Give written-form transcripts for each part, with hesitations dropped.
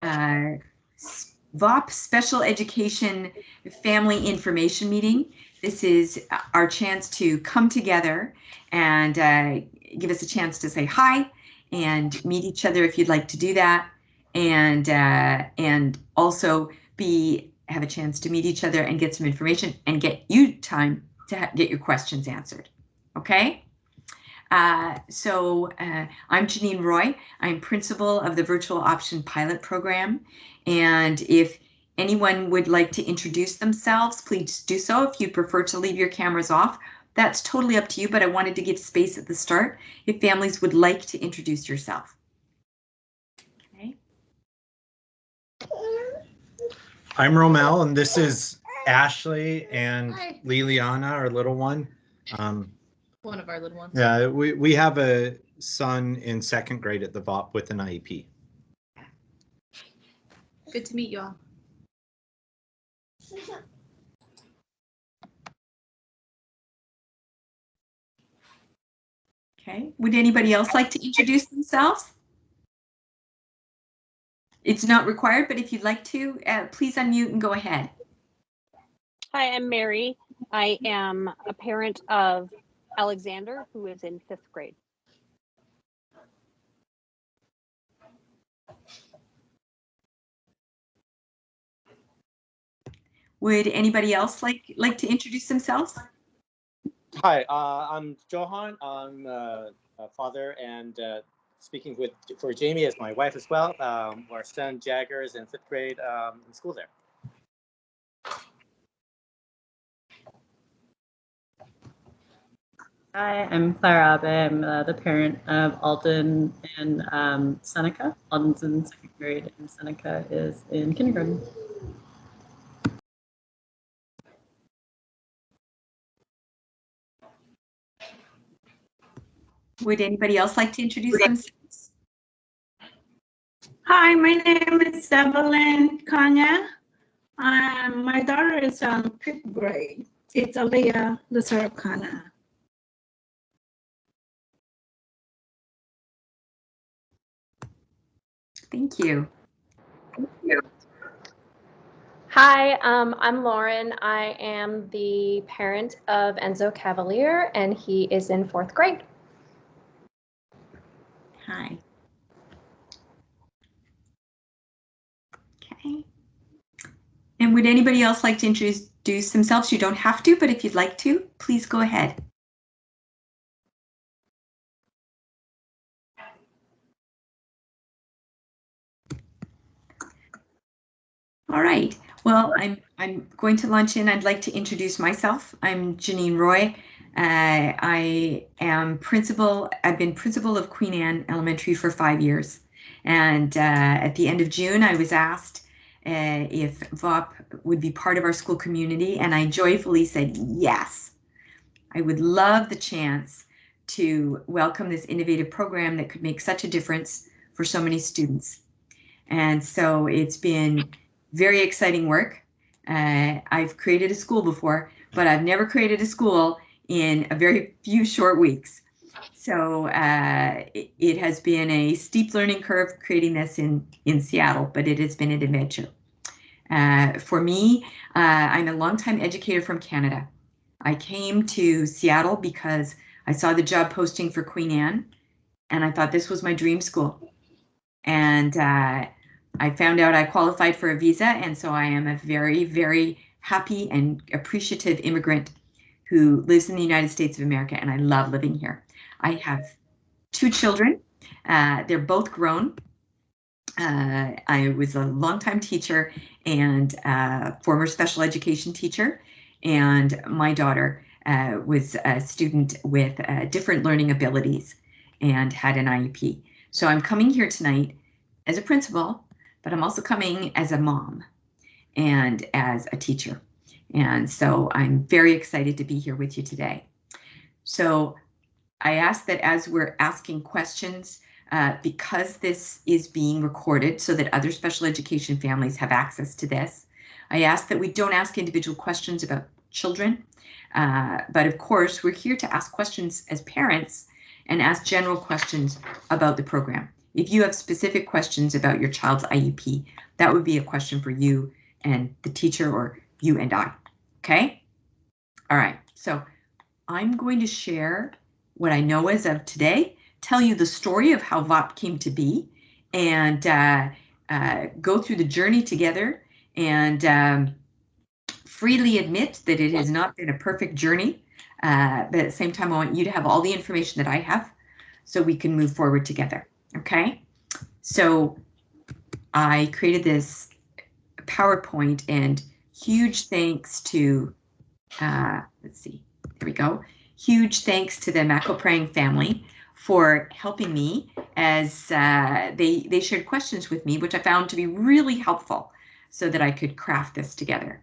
VOPP Special Education Family Information Meeting. This is our chance to come together and give us a chance to say hi and meet each other if you'd like to do that, and also have a chance to meet each other and get some information and get you time to get your questions answered. Okay? I'm Janine Roy. I'm principal of the Virtual Option Pilot Program. And if anyone would like to introduce themselves, please do so. If you prefer to leave your cameras off, that's totally up to you, but I wanted to give space at the start if families would like to introduce yourself. Okay. I'm Romel, and this is Ashley and Liliana, our little one. One of our little ones. Yeah, we have a son in 2nd grade at the VOPP with an IEP. Good to meet you all. Okay, would anybody else like to introduce themselves? It's not required, but if you'd like to, please unmute and go ahead. Hi, I'm Mary. I am a parent of Alexander, who is in 5th grade. Would anybody else like to introduce themselves? Hi, I'm Johan. I'm a father and speaking for Jamie as my wife as well. Our son Jagger is in 5th grade in school there. Hi, I'm Clara Abe. I'm the parent of Alden and Seneca. Alden's in 2nd grade and Seneca is in kindergarten. Would anybody else like to introduce themselves? Hi, my name is Evelyn Kanya. My daughter is in 5th grade. It's Aliyah Lusarkana. Thank you. Hi, I'm Lauren. I am the parent of Enzo Cavalier, and he is in 4th grade. Hi. Okay. And would anybody else like to introduce themselves? You don't have to, but if you'd like to, please go ahead. All right. Well, I'm going to launch in. I'd like to introduce myself. I'm Janine Roy. I am principal. I've been principal of Queen Anne Elementary for 5 years. And at the end of June, I was asked if VOPP would be part of our school community, and I joyfully said yes. I would love the chance to welcome this innovative program that could make such a difference for so many students. And so it's been very exciting work. I've created a school before, but I've never created a school in a very few short weeks. So it has been a steep learning curve creating this in Seattle, but it has been an adventure. For me, I'm a longtime educator from Canada. I came to Seattle because I saw the job posting for Queen Anne, and I thought this was my dream school. And I found out I qualified for a visa, and so I am a very, very happy and appreciative immigrant who lives in the United States of America, and I love living here. I have 2 children. They're both grown. I was a longtime teacher and former special education teacher, and my daughter was a student with different learning abilities and had an IEP. So I'm coming here tonight as a principal, but I'm also coming as a mom and as a teacher. And so I'm very excited to be here with you today. So I ask that as we're asking questions, because this is being recorded so that other special education families have access to this, I ask that we don't ask individual questions about children, but of course we're here to ask questions as parents and ask general questions about the program. If you have specific questions about your child's IEP, that would be a question for you and the teacher, or you and I. Okay? All right, so I'm going to share what I know as of today, tell you the story of how VOPP came to be, and go through the journey together, and freely admit that it has not been a perfect journey, but at the same time, I want you to have all the information that I have so we can move forward together, okay? So I created this PowerPoint, and huge thanks to, let's see, there we go. Huge thanks to the Makoprang family for helping me as they shared questions with me, which I found to be really helpful so that I could craft this together.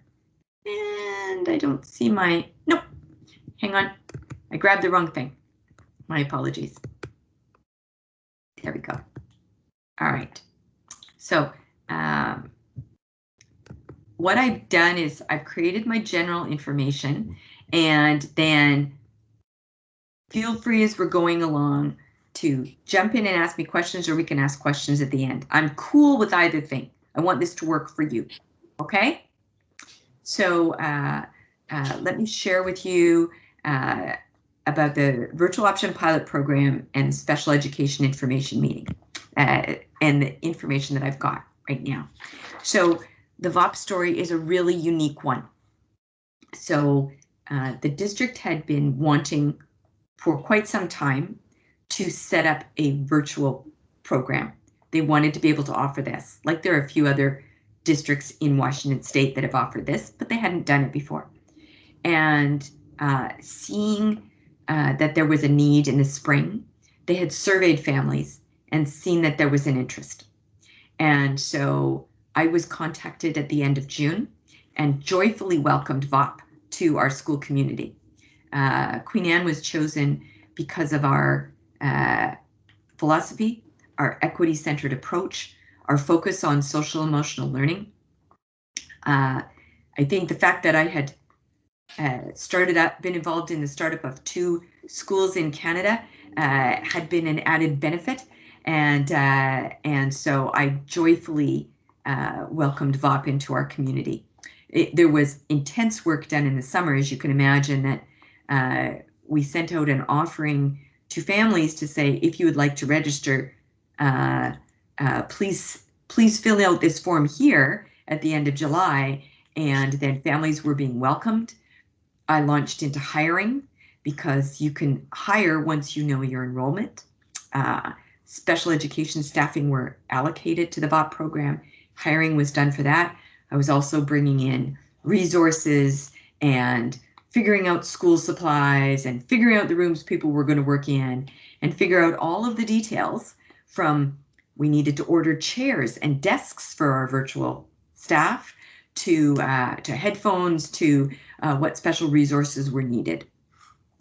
And I don't see my, nope, hang on. I grabbed the wrong thing. My apologies. There we go. All right. So what I've done is I've created my general information, and then feel free as we're going along to jump in and ask me questions, or we can ask questions at the end. I'm cool with either thing. I want this to work for you. Okay? So let me share with you about the virtual option pilot program and special education information meeting and the information that I've got right now. So the VOPP story is a really unique one. So the district had been wanting for quite some time to set up a virtual program. They wanted to be able to offer this, like there are a few other districts in Washington State that have offered this, but they hadn't done it before. And seeing that there was a need in the spring, they had surveyed families and seen that there was an interest. And so I was contacted at the end of June and joyfully welcomed VOPP to our school community. Queen Anne was chosen because of our philosophy, our equity-centered approach, our focus on social emotional learning. I think the fact that I had been involved in the startup of 2 schools in Canada had been an added benefit, and so I joyfully welcomed VOPP into our community. There was intense work done in the summer, as you can imagine, that we sent out an offering to families to say, if you would like to register, please fill out this form here at the end of July. And then families were being welcomed. I launched into hiring because you can hire once you know your enrollment. Special education staffing were allocated to the VOPP program. Hiring was done for that. I was also bringing in resources and figuring out school supplies and figuring out the rooms people were going to work in, and figure out all of the details from we needed to order chairs and desks for our virtual staff to headphones to what special resources were needed.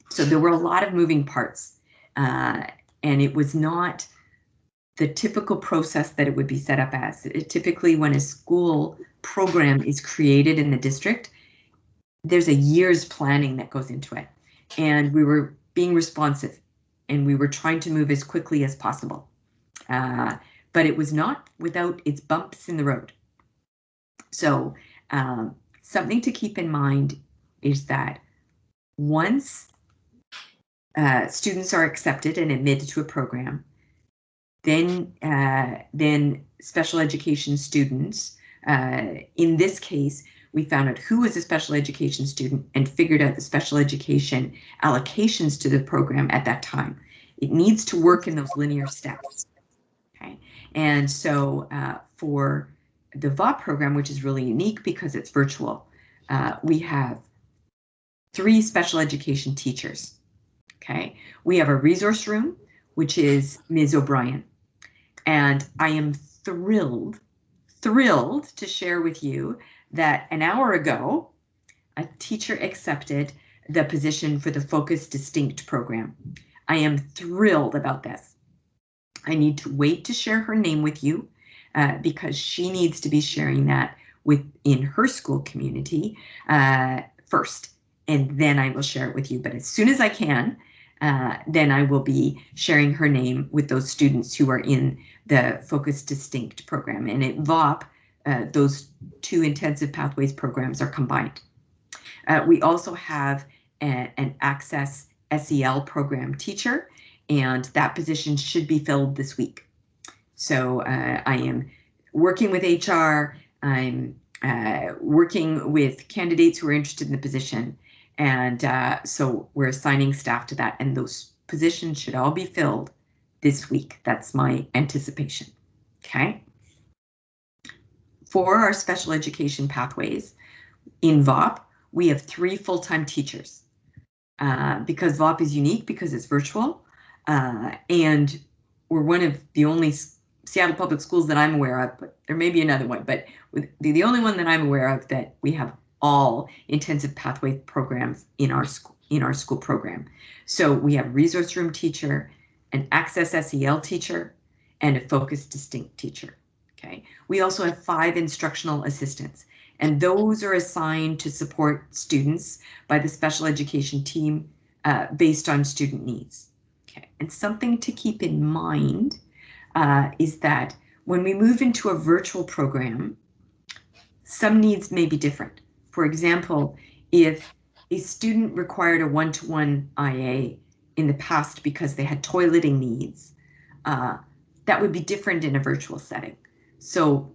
So there were a lot of moving parts, and it was not the typical process that it would be set up as. Typically, when a school program is created in the district, there's a year's planning that goes into it. And we were being responsive, and we were trying to move as quickly as possible. But it was not without its bumps in the road. So something to keep in mind is that once students are accepted and admitted to a program, then special education students, in this case, we found out who was a special education student and figured out the special education allocations to the program at that time. It needs to work in those linear steps. Okay, and so for the VOPP program, which is really unique because it's virtual, we have 3 special education teachers. Okay, we have a resource room, which is Ms. O'Brien, and I am thrilled to share with you that an hour ago, a teacher accepted the position for the Focus Distinct program. I am thrilled about this. I need to wait to share her name with you because she needs to be sharing that within her school community first, and then I will share it with you. But as soon as I can, then I will be sharing her name with those students who are in the Focus Distinct program. And at VOPP, those two intensive pathways programs are combined. We also have an Access SEL program teacher, and that position should be filled this week. So I am working with HR, I'm working with candidates who are interested in the position, and so we're assigning staff to that, and those positions should all be filled this week. That's my anticipation. Okay. For our special education pathways in VOPP, we have 3 full-time teachers. Because VOPP is unique because it's virtual, and we're one of the only Seattle Public Schools that I'm aware of, but there may be another one, but the only one that I'm aware of that we have all intensive pathway programs in our school program. So we have a resource room teacher, an Access SEL teacher, and a Focus Distinct teacher. Okay. We also have 5 instructional assistants, and those are assigned to support students by the special education team based on student needs. Okay. And something to keep in mind is that when we move into a virtual program, some needs may be different. For example, if a student required a one-to-one IA in the past because they had toileting needs, that would be different in a virtual setting. So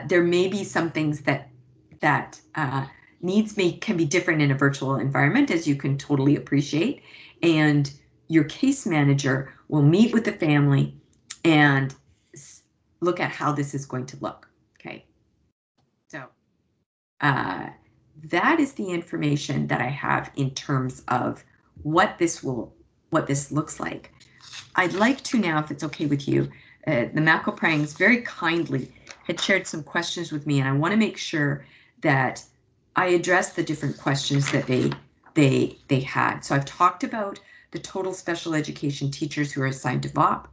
there may be some things that needs can be different in a virtual environment, as you can totally appreciate, and your case manager will meet with the family and look at how this is going to look. Okay, so that is the information that I have in terms of what this looks like. I'd like to now, if it's okay with you, the McElprangs very kindly had shared some questions with me, and I want to make sure that I address the different questions that they had. So I've talked about the total special education teachers who are assigned to VOPP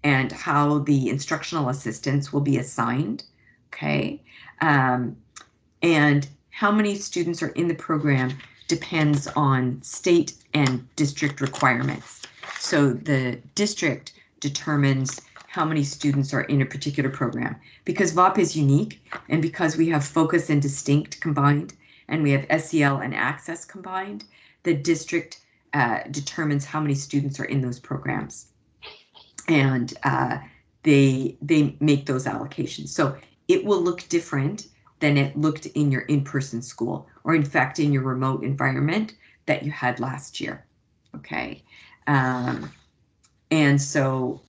and how the instructional assistants will be assigned, okay? And how many students are in the program depends on state and district requirements. So the district determines how many students are in a particular program. Because VOPP is unique, and because we have Focus and Distinct combined, and we have SEL and Access combined, the district determines how many students are in those programs. And they make those allocations. So it will look different than it looked in your in-person school, or in fact in your remote environment that you had last year. Okay. And so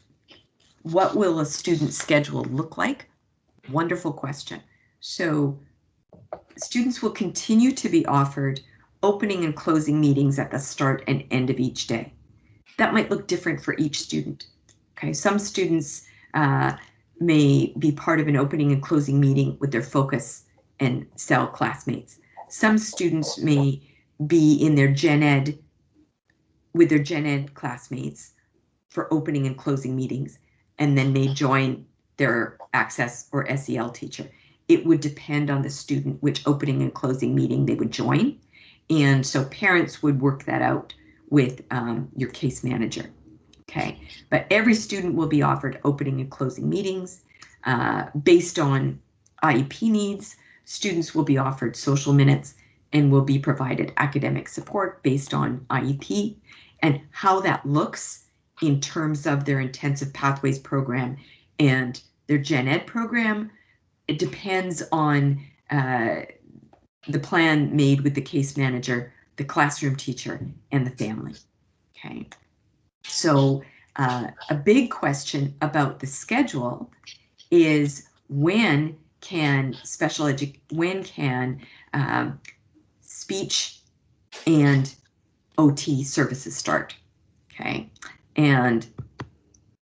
what will a student schedule look like? Wonderful question. So students will continue to be offered opening and closing meetings at the start and end of each day. That might look different for each student. Okay, some students may be part of an opening and closing meeting with their Focus and SEL classmates. Some students may be in their Gen Ed with their Gen Ed classmates for opening and closing meetings, and then may join their Access or SEL teacher. It would depend on the student which opening and closing meeting they would join. And so parents would work that out with your case manager. Okay, but every student will be offered opening and closing meetings based on IEP needs. Students will be offered social minutes and will be provided academic support based on IEP, and how that looks in terms of their intensive pathways program and their Gen Ed program. It depends on the plan made with the case manager, the classroom teacher, and the family. Okay, so a big question about the schedule is when can speech and OT services start? Okay, and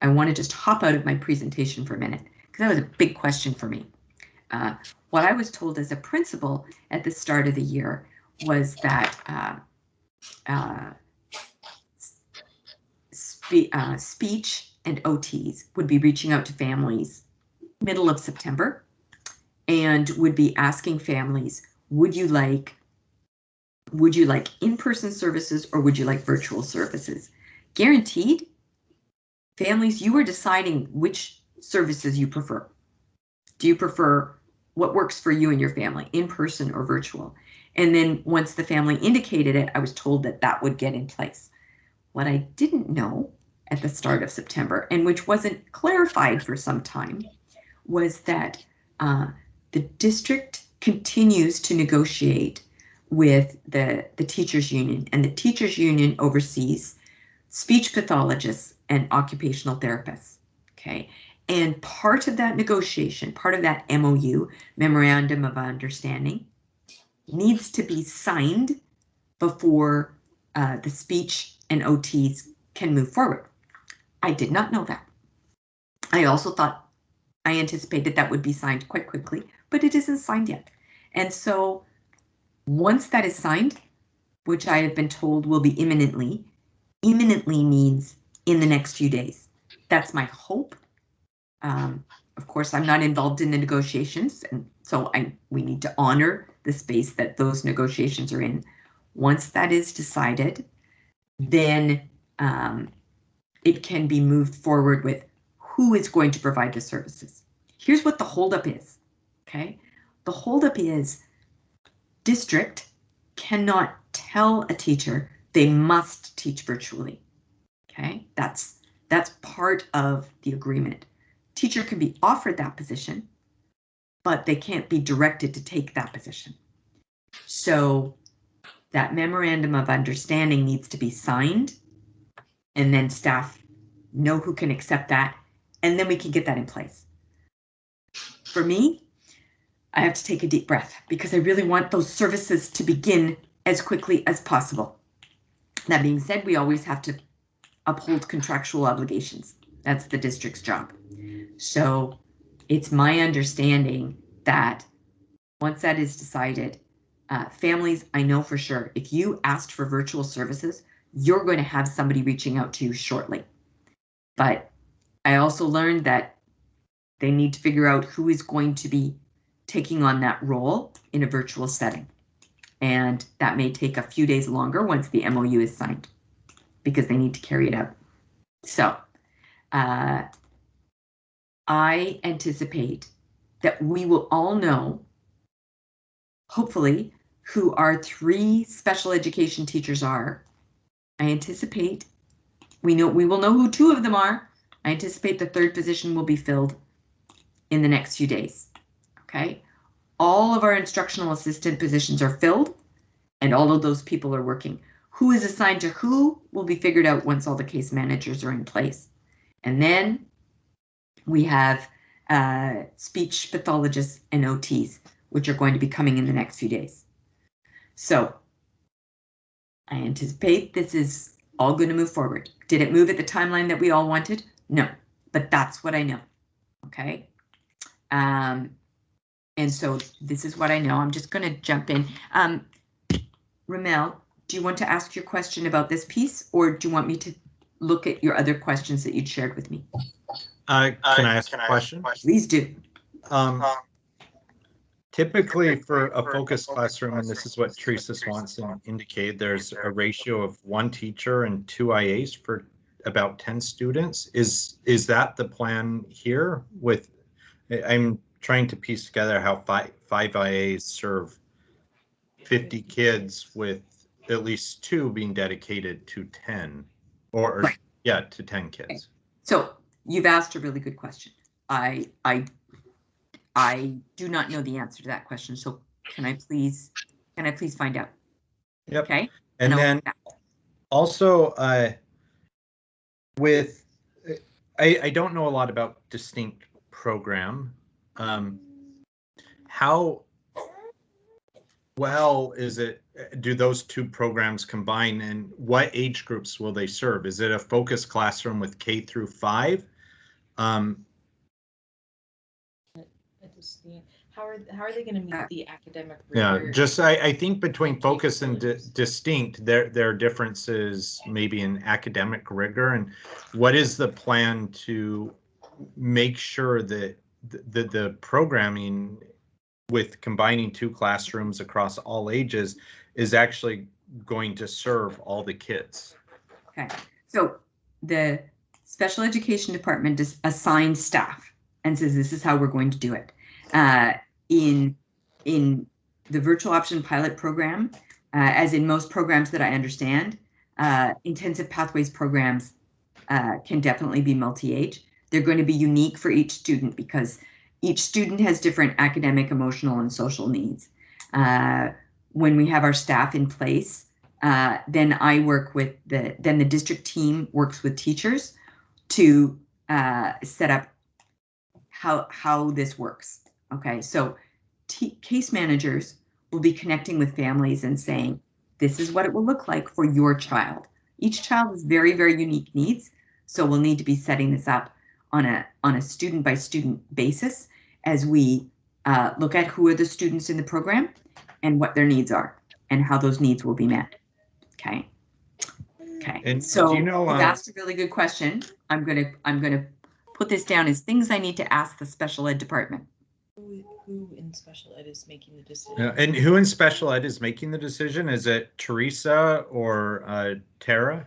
I want to just hop out of my presentation for a minute because that was a big question for me. What I was told as a principal at the start of the year was that speech and OTs would be reaching out to families middle of September and would be asking families, would you like Would you like in-person services or would you like virtual services? Guaranteed, families, you are deciding which services you prefer. Do you prefer what works for you and your family, in-person or virtual? And then once the family indicated it, I was told that that would get in place. What I didn't know at the start of September, and which wasn't clarified for some time, was that the district continues to negotiate with the teachers union, and the teachers union oversees speech pathologists and occupational therapists. Okay, and part of that negotiation, part of that MOU, memorandum of understanding, needs to be signed before the speech and OTs can move forward. I did not know that. I also thought, I anticipated that would be signed quite quickly, but it isn't signed yet. And so once that is signed, which I have been told will be imminently means in the next few days. That's my hope. Of course, I'm not involved in the negotiations, and so we need to honor the space that those negotiations are in. Once that is decided, then it can be moved forward with who is going to provide the services. Here's what the holdup is, okay? The holdup is district cannot tell a teacher they must teach virtually, okay? That's part of the agreement. Teacher can be offered that position, but they can't be directed to take that position. So that memorandum of understanding needs to be signed, and then staff know who can accept that, and then we can get that in place. For me, I have to take a deep breath because I really want those services to begin as quickly as possible. That being said, we always have to uphold contractual obligations. That's the district's job. So it's my understanding that once that is decided, families, I know for sure, if you asked for virtual services, you're going to have somebody reaching out to you shortly. But I also learned that they need to figure out who is going to be taking on that role in a virtual setting. And that may take a few days longer once the MOU is signed because they need to carry it out. So I anticipate that we will all know, hopefully, who our 3 special education teachers are. I anticipate we will know who 2 of them are. I anticipate the 3rd position will be filled in the next few days. Okay, all of our instructional assistant positions are filled, and all of those people are working. Who is assigned to who will be figured out once all the case managers are in place. And then we have speech pathologists and OTs, which are going to be coming in the next few days. So I anticipate this is all going to move forward. Did it move at the timeline that we all wanted? No, but that's what I know. Okay. And so this is what I know. I'm just going to jump in. Ramel, do you want to ask your question about this piece, or do you want me to look at your other questions that you'd shared with me? Can I ask a question? Please do. Typically for a focused classroom, and this is what Teresa Swanson indicated, there's a ratio of 1 teacher and 2 IAs for about 10 students. Is that the plan here? I'm trying to piece together how 5 IAs serve 50 kids with at least 2 being dedicated to 10, or right. Yeah, to 10 kids. Okay. So you've asked a really good question. I do not know the answer to that question. So can I please find out? Yep. Okay. And then also with, I don't know a lot about distinct program. How well do those 2 programs combine, and what age groups will they serve? Is it a focused classroom with K through 5? How are they going to meet the academic rigor? Yeah, just I think between focus and distinct, there are differences maybe in academic rigor. And what is the plan to make sure that the programming with combining 2 classrooms across all ages is actually going to serve all the kids? Okay, so the special education department assigns staff and says this is how we're going to do it. In the virtual option pilot program, as in most programs that I understand, intensive pathways programs can definitely be multi-age. They're going to be unique for each student because each student has different academic, emotional, and social needs. When we have our staff in place, then I work with then the district team works with teachers to set up how this works. Okay, so case managers will be connecting with families and saying, this is what it will look like for your child. Each child has very, very unique needs. So we'll need to be setting this up on a student by student basis as we look at who are the students in the program and what their needs are and how those needs will be met. Okay. Okay. And so you know, that's a really good question. I'm gonna put this down as things I need to ask the special ed department. Who in special ed is making the decision? and who in special ed is making the decision? Is it Teresa or Tara?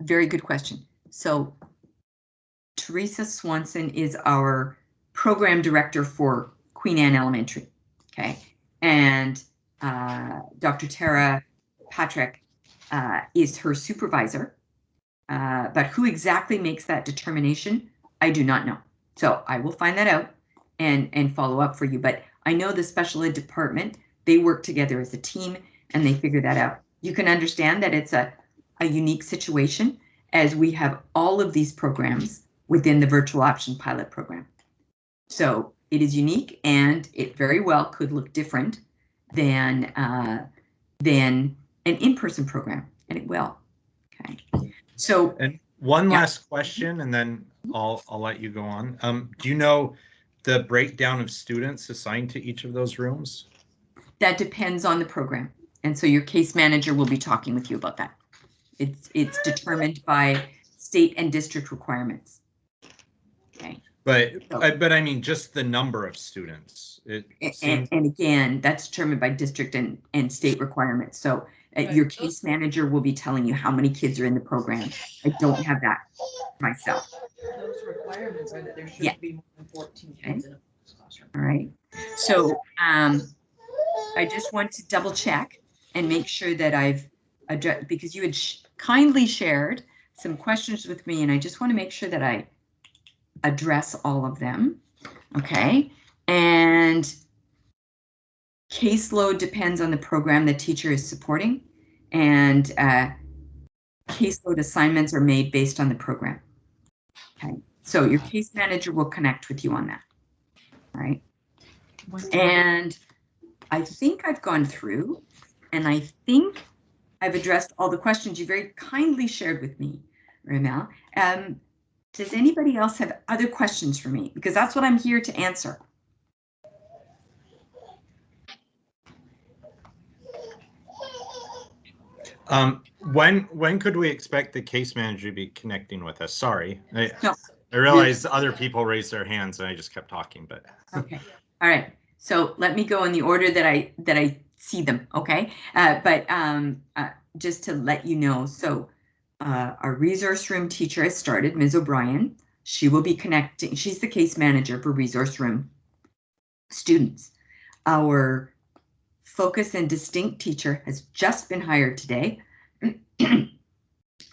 Very good question. So Teresa Swanson is our program director for Queen Anne Elementary. Okay. And Dr. Tara Patrick is her supervisor. But who exactly makes that determination, I do not know. So I will find that out and follow up for you. But I know the special ed department, they work together as a team and they figure that out. You can understand that it's a unique situation as we have all of these programs within the virtual option pilot program. So it is unique and it very well could look different than an in-person program, and it will. Okay. So, and one last question, and then I'll let you go on. Do you know the breakdown of students assigned to each of those rooms? That depends on the program, and so your case manager will be talking with you about that. It's determined by state and district requirements. Okay. But I mean, just the number of students. And again, that's determined by district and state requirements. So your case manager will be telling you how many kids are in the program. I don't have that myself. Those requirements are that there should be more than 14 kids in a classroom. All right. So I just want to double check and make sure that I've addressed, because you had kindly shared some questions with me, and I just want to make sure that I address all of them. Okay. And caseload depends on the program the teacher is supporting, and caseload assignments are made based on the program. Okay, so your case manager will connect with you on that. All right. And I think I've gone through, and I think I've addressed all the questions you very kindly shared with me, Ramel. Does anybody else have other questions for me? Because that's what I'm here to answer. When could we expect the case manager to be connecting with us? Sorry, I realized other people raised their hands and I just kept talking, but. Okay, all right. So let me go in the order that I see them. Okay, but just to let you know, so our resource room teacher has started, Ms. O'Brien. She will be connecting. She's the case manager for resource room students. Our focus and distinct teacher has just been hired today. I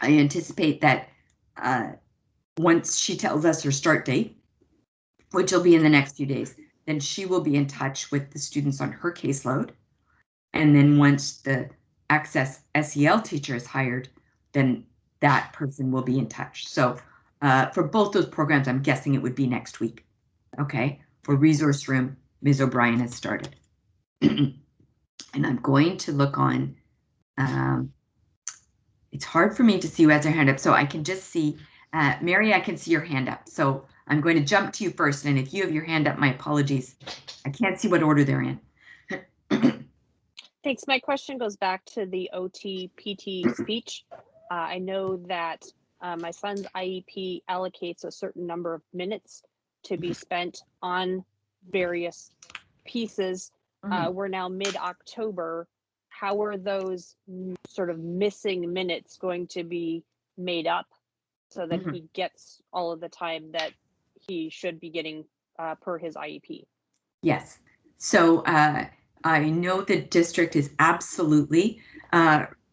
anticipate that once she tells us her start date, which will be in the next few days, then she will be in touch with the students on her caseload. And then once the Access SEL teacher is hired, then that person will be in touch. So for both those programs, I'm guessing it would be next week. Okay, for resource room, Ms. O'Brien has started. And I'm going to look on, it's hard for me to see who has their hand up, so I can just see, Mary, I can see your hand up. So I'm going to jump to you first, and if you have your hand up, my apologies. I can't see what order they're in. Thanks. My question goes back to the OT PT speech. I know that my son's IEP allocates a certain number of minutes to be spent on various pieces. We're now mid-October. How are those sort of missing minutes going to be made up so that he gets all of the time that he should be getting per his IEP? Yes. So I know the district is absolutely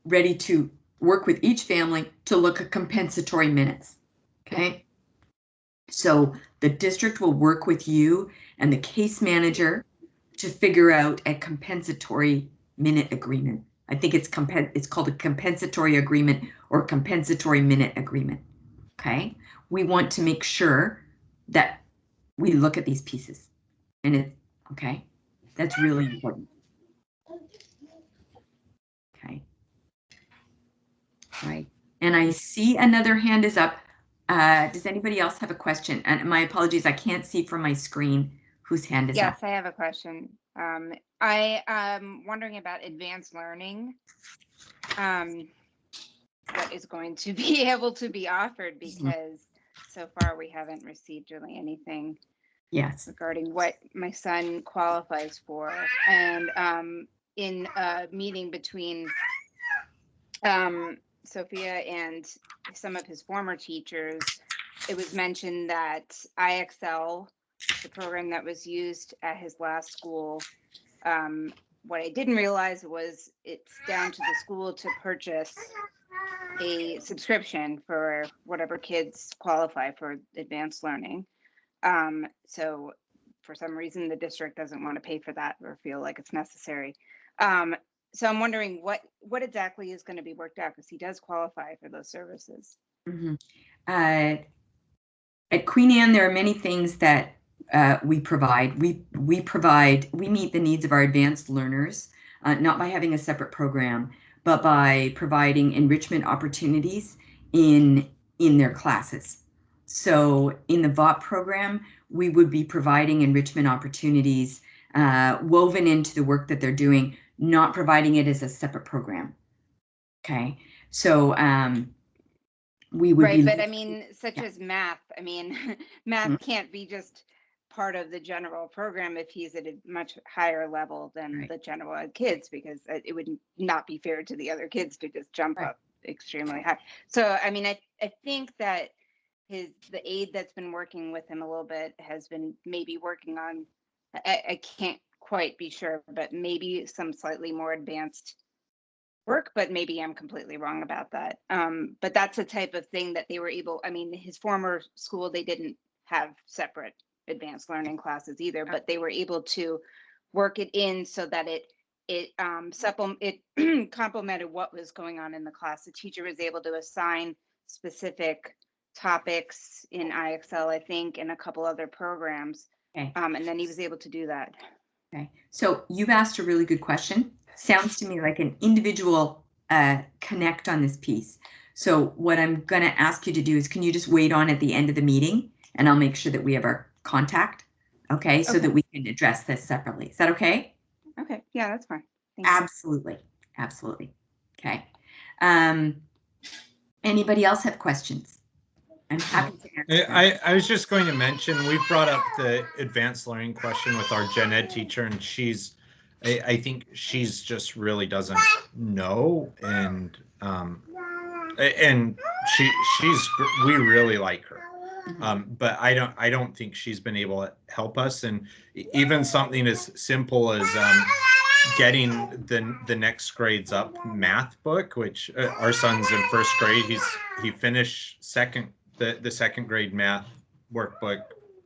ready to work with each family to look at compensatory minutes. Okay. So the district will work with you and the case manager to figure out a compensatory minute agreement. I think it's called a compensatory agreement or compensatory minute agreement. Okay. We want to make sure that we look at these pieces, and it's okay. That's really important. Okay. Right. And I see another hand is up. Does anybody else have a question? And my apologies, I can't see from my screen whose hand is up. Yes, I have a question. I am wondering about advanced learning. What is going to be able to be offered, because so far we haven't received really anything regarding what my son qualifies for. And in a meeting between Sophia and some of his former teachers, it was mentioned that IXL, the program that was used at his last school, what I didn't realize was it's down to the school to purchase a subscription for whatever kids qualify for advanced learning. So for some reason, the district doesn't want to pay for that or feel like it's necessary. So I'm wondering what exactly is going to be worked out, because he does qualify for those services. At Queen Anne, there are many things that we provide. We meet the needs of our advanced learners, not by having a separate program, but by providing enrichment opportunities in their classes. So in the VOPP program, we would be providing enrichment opportunities woven into the work that they're doing, not providing it as a separate program. Okay, so we would right, but I mean, such as math. I mean, math can't be just part of the general program if he's at a much higher level than the general ed kids, because it would not be fair to the other kids to just jump up extremely high. So I mean, I think that the aide that's been working with him a little bit has been maybe working on, I can't quite be sure, but maybe some slightly more advanced work, but maybe I'm completely wrong about that. But that's the type of thing that they were able, I mean, his former school, they didn't have separate advanced learning classes either, but they were able to work it in so that it complemented what was going on in the class. The teacher was able to assign specific topics in IXL, I think, and a couple other programs. And then he was able to do that. Okay, so you've asked a really good question. Sounds to me like an individual connect on this piece. So what I'm going to ask you to do is, can you just wait on at the end of the meeting, and I'll make sure that we have our contact, okay, so that we can address this separately. Is that okay? Okay, yeah, that's fine. Thank you. Absolutely. Okay. Anybody else have questions? I'm happy to answer. I was just going to mention, we've brought up the advanced learning question with our gen ed teacher, and I think she's just really doesn't know, and we really like her. But I don't think she's been able to help us, and even something as simple as getting the next grades up math book, which our son's in first grade. He finished the second grade math workbook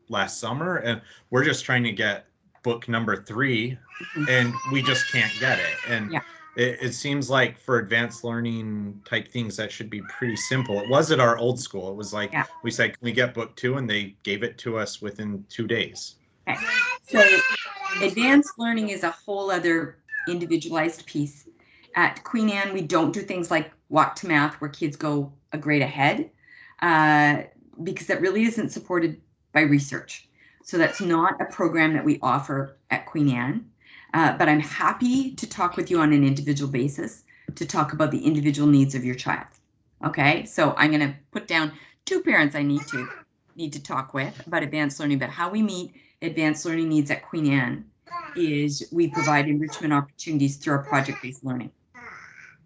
last summer, and we're just trying to get book number 3, and we just can't get it. And it seems like for advanced learning type things, that should be pretty simple. It was at our old school. It was like, we said, can we get book 2? And they gave it to us within 2 days. Okay. So advanced learning is a whole other individualized piece. At Queen Anne, we don't do things like walk to math where kids go a grade ahead, because that really isn't supported by research. So that's not a program that we offer at Queen Anne. But I'm happy to talk with you on an individual basis to talk about the individual needs of your child. Okay, so I'm going to put down 2 parents I need to talk with about advanced learning, but how we meet advanced learning needs at Queen Anne is we provide enrichment opportunities through our project-based learning.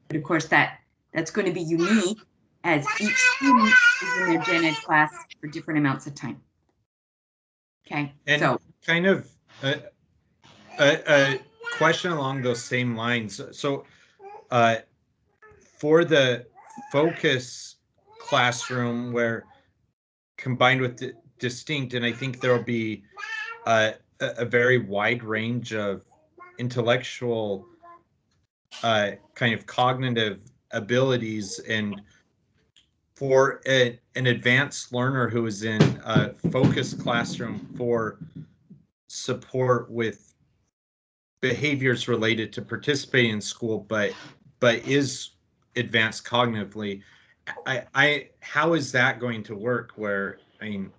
But of course, that's going to be unique as each student is in their gen ed class for different amounts of time. Okay, and so kind of a question along those same lines. So for the focus classroom, where combined with the distinct, and I think there'll be a very wide range of intellectual kind of cognitive abilities, and for an advanced learner who is in a focused classroom for support with behaviors related to participating in school, but is advanced cognitively, how is that going to work? Where, I mean,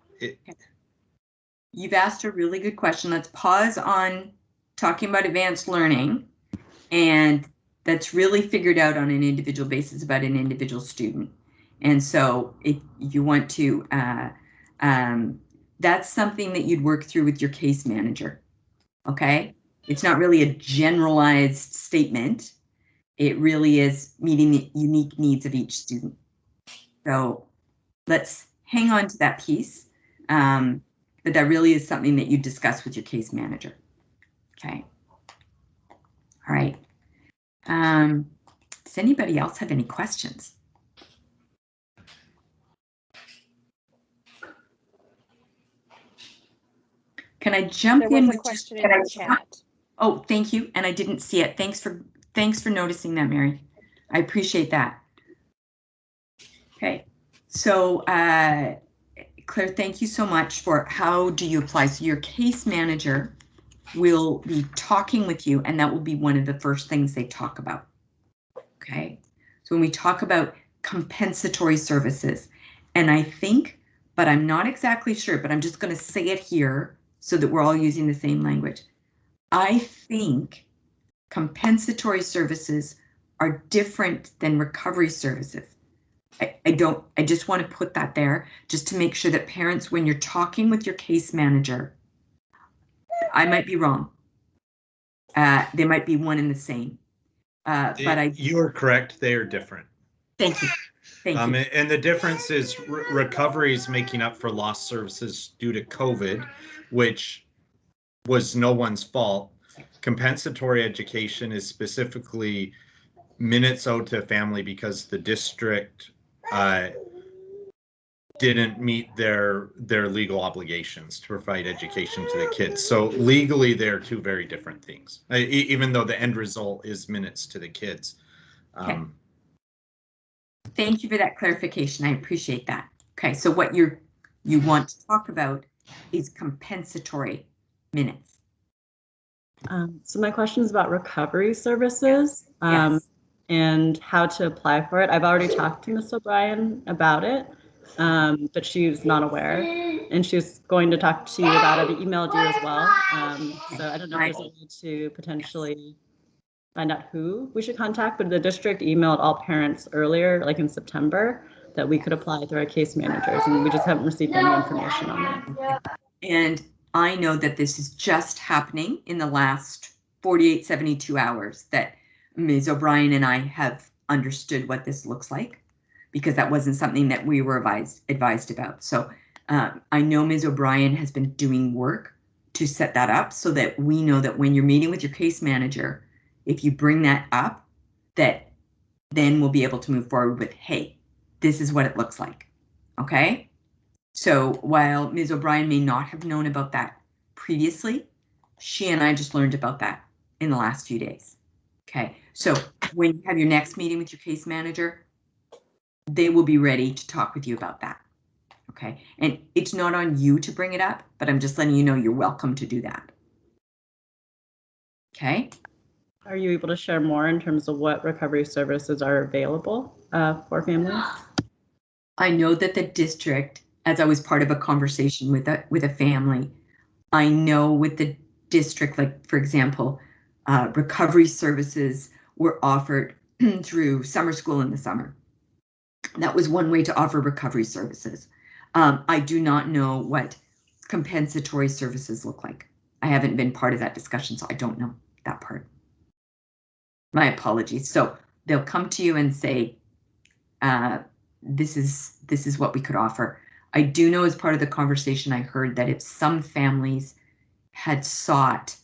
you've asked a really good question. Let's pause on talking about advanced learning, and that's really figured out on an individual basis about an individual student. And so if you want to, that's something that you'd work through with your case manager. Okay, it's not really a generalized statement. It really is meeting the unique needs of each student. So let's hang on to that piece. But that really is something that you discuss with your case manager. Okay. All right. Does anybody else have any questions? Can I jump there in was a with question in the chat? Oh, thank you. And I didn't see it. Thanks for noticing that, Mary. I appreciate that. Okay. So Claire, thank you so much for how do you apply. So your case manager will be talking with you, and that will be one of the first things they talk about. Okay. So when we talk about compensatory services, and I think, but I'm not exactly sure, but I'm just going to say it here so that we're all using the same language. I think compensatory services are different than recovery services. I just want to put that there just to make sure that parents, when you're talking with your case manager, I might be wrong. They might be one and the same. But you are correct. They are different. Thank you. Thank you. And the difference is recovery is making up for lost services due to COVID, which was no one's fault. Compensatory education is specifically minutes owed to a family because the district didn't meet their legal obligations to provide education to the kids. So legally, they're two very different things, even though the end result is minutes to the kids. Okay. Thank you for that clarification. I appreciate that. Okay, so what you want to talk about is compensatory minutes. So my question is about recovery services Yes. and how to apply for it. I've already talked to Ms. O'Brien about it, but she's not aware, and she's going to talk to you about it. I emailed you as well. So I don't know if there's a way to potentially find out who we should contact, but the district emailed all parents earlier, like in September, that we could apply through our case managers, and we just haven't received any information on it. And I know that this is just happening in the last 48, 72 hours that Ms. O'Brien and I have understood what this looks like, because that wasn't something that we were advised about. So I know Ms. O'Brien has been doing work to set that up so that we know that when you're meeting with your case manager, if you bring that up, that then we'll be able to move forward with, hey, this is what it looks like. Okay. So while Ms. O'Brien may not have known about that previously, she and I just learned about that in the last few days. Okay, so when you have your next meeting with your case manager, they will be ready to talk with you about that. Okay, and it's not on you to bring it up, but I'm just letting you know you're welcome to do that. Okay. Are you able to share more in terms of what recovery services are available for families? I know that the district, as I was part of a conversation with a family, I know with the district, like for example, recovery services were offered through summer school in the summer. That was one way to offer recovery services. I do not know what compensatory services look like. I haven't been part of that discussion, so I don't know that part. My apologies. So they'll come to you and say, this is what we could offer. I do know as part of the conversation, I heard that if some families had sought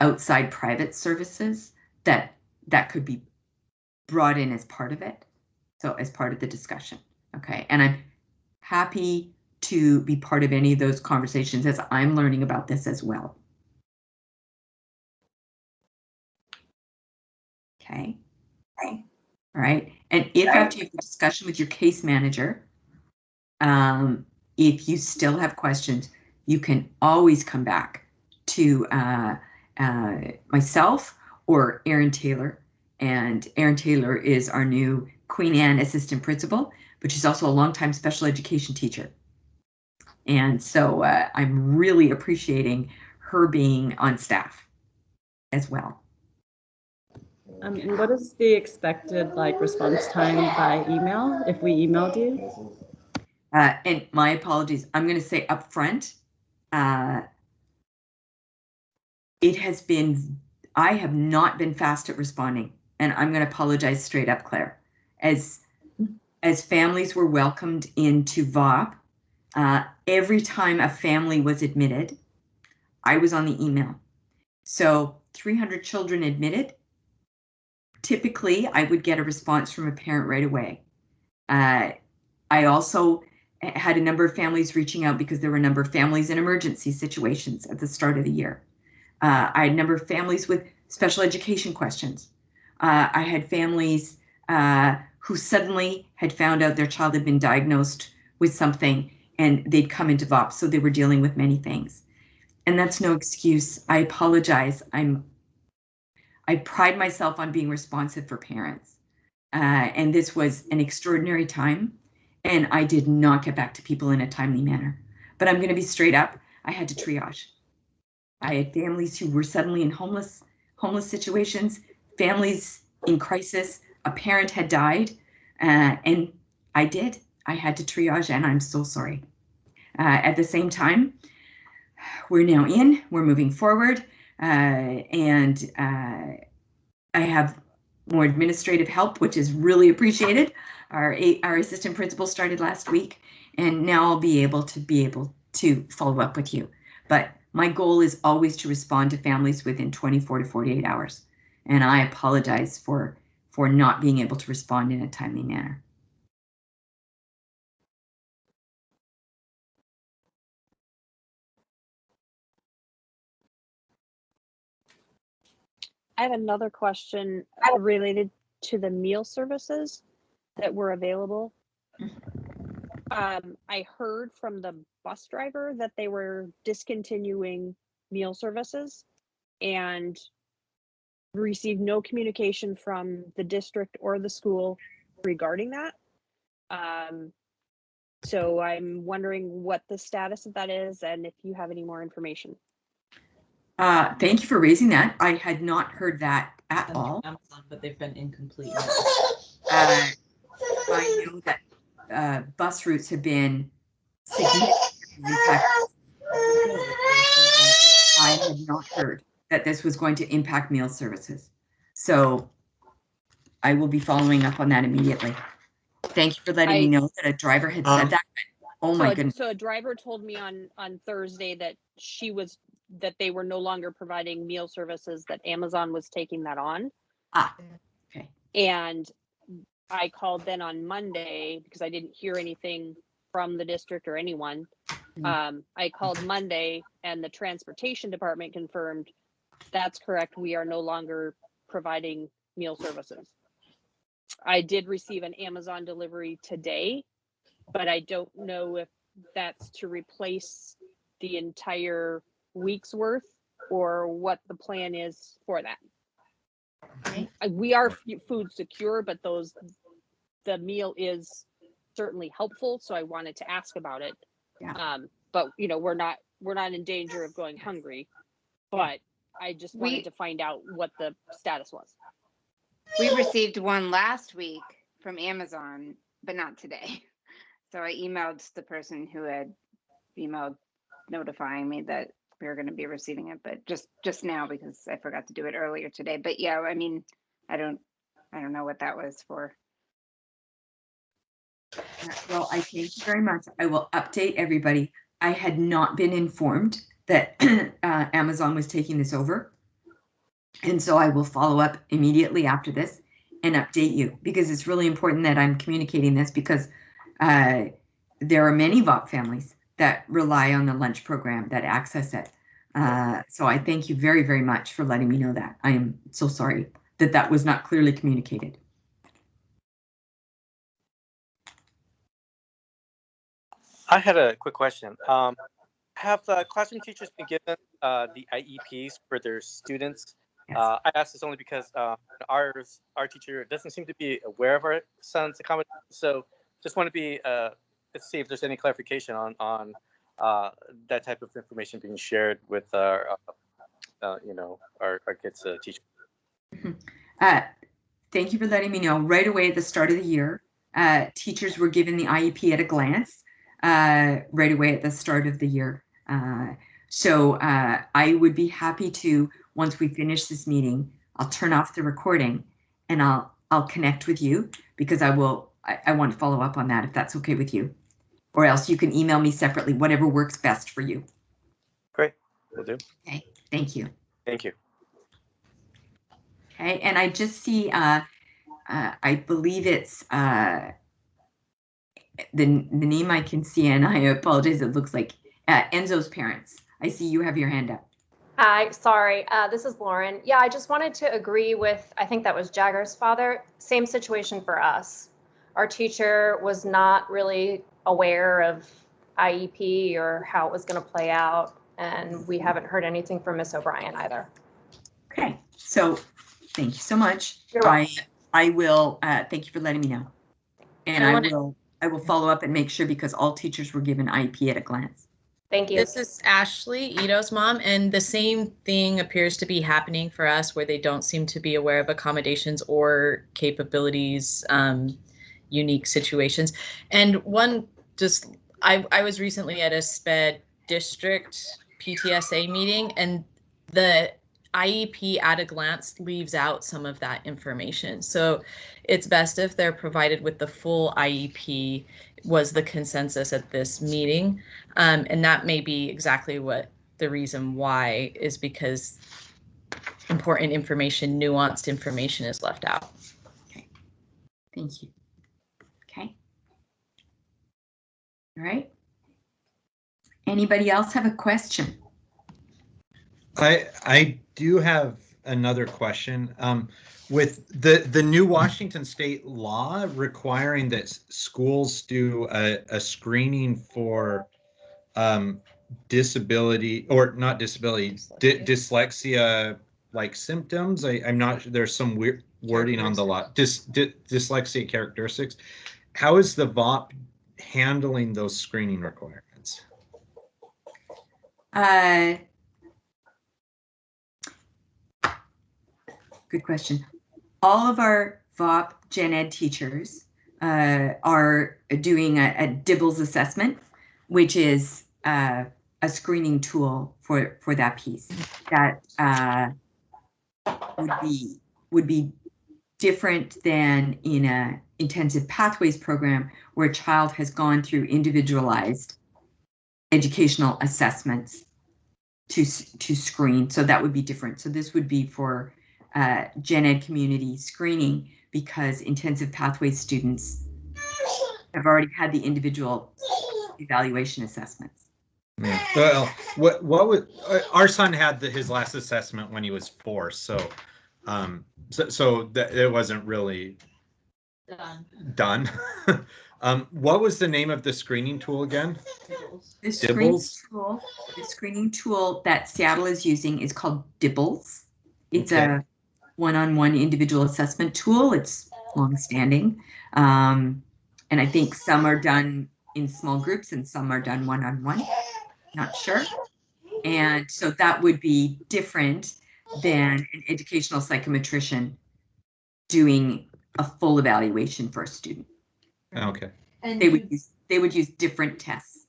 outside private services, that could be brought in as part of it. So as part of the discussion. Okay. And I'm happy to be part of any of those conversations as I'm learning about this as well. Okay. All right. And if after you have a discussion with your case manager, if you still have questions, you can always come back to myself or Erin Taylor. And Erin Taylor is our new Queen Anne assistant principal, but she's also a longtime special education teacher. And so I'm really appreciating her being on staff as well. And what is the expected response time by email if we emailed you? And my apologies, I'm going to say up front, it has been, I have not been fast at responding, and I'm going to apologize straight up, Claire. As families were welcomed into VOPP, every time a family was admitted, I was on the email. So 300 children admitted. Typically, I would get a response from a parent right away. I also had a number of families reaching out because there were a number of families in emergency situations at the start of the year. I had a number of families with special education questions. I had families who suddenly had found out their child had been diagnosed with something and they'd come into VOPP, so they were dealing with many things. And that's no excuse. I apologize. I pride myself on being responsive for parents. And this was an extraordinary time, and I did not get back to people in a timely manner. But I'm going to be straight up. I had to triage. I had families who were suddenly in homeless situations, families in crisis, a parent had died, and I had to triage, and I'm so sorry. At the same time, we're now we're moving forward, and I have more administrative help, which is really appreciated. Our assistant principal started last week, and now I'll be able to follow up with you. But my goal is always to respond to families within 24 to 48 hours. And I apologize for not being able to respond in a timely manner. I have another question related to the meal services that were available. I heard from the bus driver that they were discontinuing meal services and received no communication from the district or the school regarding that. So I'm wondering what the status of that is and if you have any more information. Thank you for raising that. I had not heard that at all. Amazon, but they've been incomplete. I know that bus routes have been significantly impacted. I had not heard that this was going to impact meal services. So I will be following up on that immediately. Thank you for letting me know that a driver had said that. Oh my goodness. So a driver told me on Thursday that that they were no longer providing meal services, that Amazon was taking that on. Okay. And I called then on Monday because I didn't hear anything from the district or anyone. I called Monday and the transportation department confirmed that's correct. We are no longer providing meal services. I did receive an Amazon delivery today, but I don't know if that's to replace the entire week's worth or what the plan is for that. Okay. We are food secure, but the meal is certainly helpful. So I wanted to ask about it. Yeah. But we're not in danger of going hungry, but I just wanted to find out what the status was. We received one last week from Amazon, but not today. So I emailed the person who had emailed notifying me that we were going to be receiving it, but just now because I forgot to do it earlier today. But yeah, I mean, I don't know what that was for. Well, I thank you very much. I will update everybody. I had not been informed that Amazon was taking this over. And so I will follow up immediately after this and update you, because it's really important that I'm communicating this, because there are many VOPP families that rely on the lunch program, that access it. So I thank you very, very much for letting me know that. I am so sorry that that was not clearly communicated. I had a quick question. Have classroom teachers been given the IEPs for their students? Yes. I asked this only because our teacher doesn't seem to be aware of our son's accommodation. So just want to be let's see if there's any clarification on that type of information being shared with our kids' teacher. Thank you for letting me know. Right away at the start of the year, teachers were given the IEP at a glance right away at the start of the year. So I would be happy to, once we finish this meeting, I'll turn off the recording and I'll connect with you, because I want to follow up on that, if that's okay with you. Or else you can email me separately, whatever works best for you. Great, will do. Okay, thank you. Thank you. Okay, and I just see, I believe it's the name I can see, and I apologize, it looks like Enzo's parents. I see you have your hand up. Hi, sorry, this is Lauren. Yeah, I just wanted to agree with, I think that was Jagger's father. Same situation for us. Our teacher was not really aware of IEP or how it was going to play out, and we haven't heard anything from Miss O'Brien either. Okay, so thank you so much. You're welcome. I will thank you for letting me know, and I will follow up and make sure, because all teachers were given IEP at a glance. Thank you. This is Ashley, Ito's mom, and the same thing appears to be happening for us, where they don't seem to be aware of accommodations or capabilities, unique situations. And one, just, I was recently at a SPED district PTSA meeting, and the IEP at a glance leaves out some of that information. So it's best if they're provided with the full IEP, was the consensus at this meeting. And that may be exactly what the reason why is, because important information, nuanced information is left out. Okay, thank you. Okay. All right. Anybody else have a question? I do have another question. With the new Washington state law requiring that schools do a screening for disability, or not disability, dyslexia like symptoms. I'm not sure, there's some weird wording on the law. Dyslexia characteristics. How is the VOPP handling those screening requirements? Good question. All of our VOPP Gen Ed teachers are doing a DIBELS assessment, which is a screening tool for that piece. That would be different than in a intensive pathways program, where a child has gone through individualized educational assessments to screen. So that would be different. So this would be for Gen Ed community screening, because intensive pathways students have already had the individual evaluation assessments. Yeah. Well, what would our son had his last assessment when he was 4, so that it wasn't really done. What was the name of the screening tool again? The screening tool that Seattle is using is called DIBELS. It's a one-on-one individual assessment tool. It's long-standing, and I think some are done in small groups and some are done one-on-one. Not sure. And so that would be different than an educational psychometrician doing a full evaluation for a student. Okay. And they would use different tests.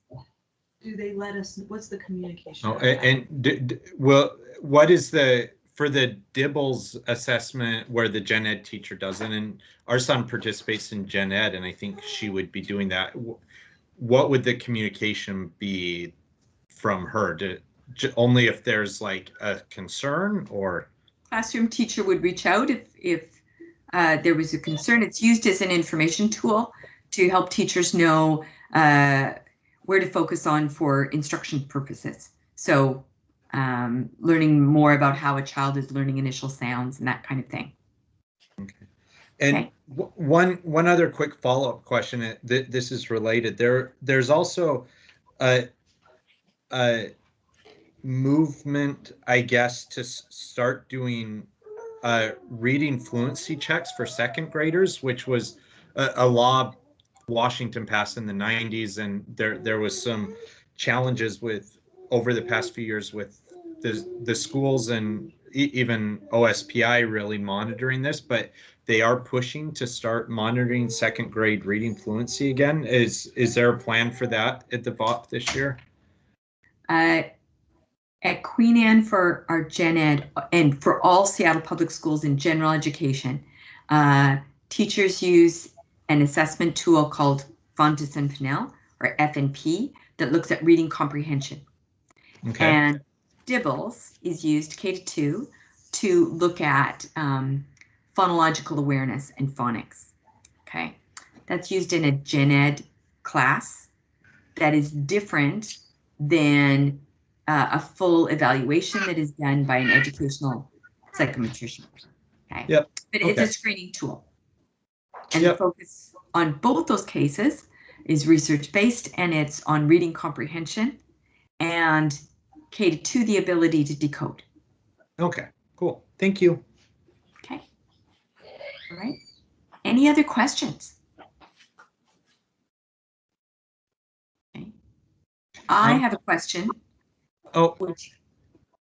do they let us, what's the communication? Oh, of that? and well, what is the, for the Dibbles assessment where the gen ed teacher does it, and our son participates in gen ed, and I think she would be doing that. What would the communication be from her? Only if there's like a concern, or? Classroom teacher would reach out if there was a concern. It's used as an information tool to help teachers know where to focus on for instruction purposes. So learning more about how a child is learning initial sounds and that kind of thing. Okay. And okay. One other quick follow-up question. This is related. There's also a movement, I guess, to start doing reading fluency checks for second graders, which was a law Washington passed in the 90s, and there was some challenges with over the past few years with the schools and even OSPI really monitoring this, but they are pushing to start monitoring second grade reading fluency again. Is there a plan for that at the VOPP this year? At Queen Anne, for our gen ed and for all Seattle public schools in general education, teachers use an assessment tool called Fontes and Pinnell, or FNP, that looks at reading comprehension. Okay. And Dibbles is used, K-2, to look at phonological awareness and phonics. Okay, that's used in a gen ed class that is different than a full evaluation that is done by an educational psychometrician. Okay. Yep. But it's a screening tool. And the focus on both those cases is research-based, and it's on reading comprehension and K-2, the ability to decode. Okay, cool. Thank you. Okay. All right. Any other questions? Okay. I have a question. Oh.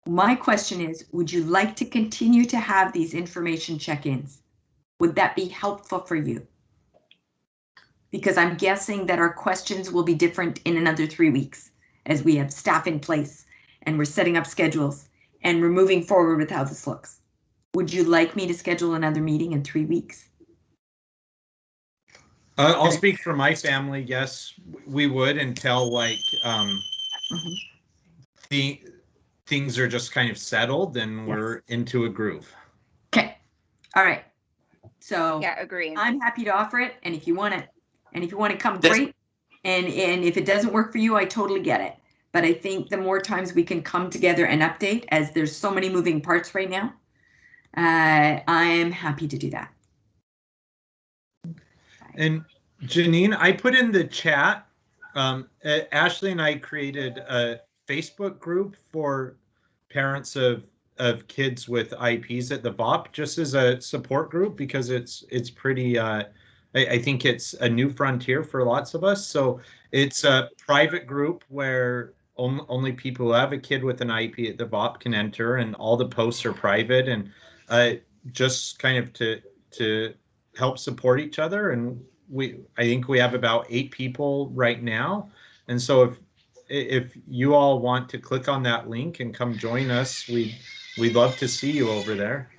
My question is, would you like to continue to have these information check-ins? Would that be helpful for you? Because I'm guessing that our questions will be different in another 3 weeks as we have staff in place and we're setting up schedules and we're moving forward with how this looks. Would you like me to schedule another meeting in 3 weeks? I'll speak for my family. Yes, we would, until like the things are just kind of settled and we're into a groove. Okay. All right. So yeah, agree. I'm happy to offer it, and if you want to come, great. And if it doesn't work for you, I totally get it. But I think the more times we can come together and update, as there's so many moving parts right now, I am happy to do that. And Janine, I put in the chat, Ashley and I created a Facebook group for parents of kids with IEPs at the VOPP, just as a support group, because it's pretty, I think it's a new frontier for lots of us. So it's a private group where only people who have a kid with an IEP at the VOPP can enter, and all the posts are private, and just kind of to help support each other. And I think we have about 8 people right now. And so if you all want to click on that link and come join us, we'd love to see you over there.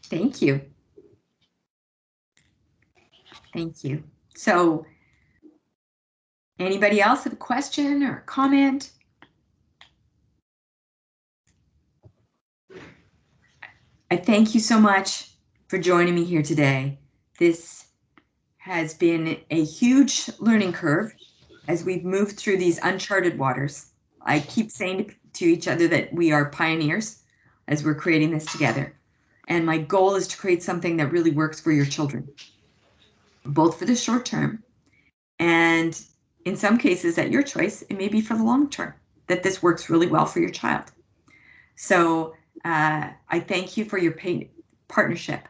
Thank you. Thank you. So anybody else have a question or a comment? I thank you so much for joining me here today. This has been a huge learning curve as we've moved through these uncharted waters. I keep saying to each other that we are pioneers as we're creating this together. And my goal is to create something that really works for your children, both for the short term and in some cases at your choice, it may be for the long term, that this works really well for your child. So I thank you for your partnership.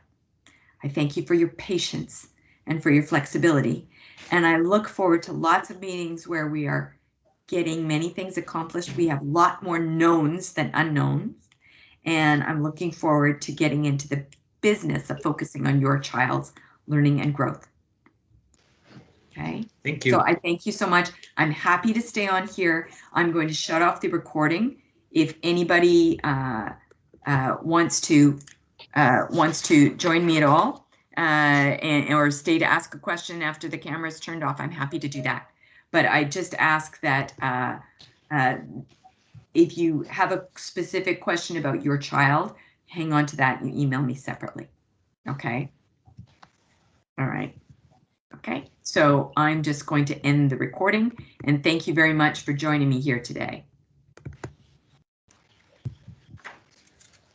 I thank you for your patience and for your flexibility. And I look forward to lots of meetings where we are getting many things accomplished. We have a lot more knowns than unknowns. And I'm looking forward to getting into the business of focusing on your child's learning and growth. Okay. Thank you. So I thank you so much. I'm happy to stay on here. I'm going to shut off the recording. If anybody wants to join me at all or stay to ask a question after the camera is turned off, I'm happy to do that. But I just ask that if you have a specific question about your child, hang on to that and email me separately. Okay. All right. Okay, so I'm just going to end the recording, and thank you very much for joining me here today.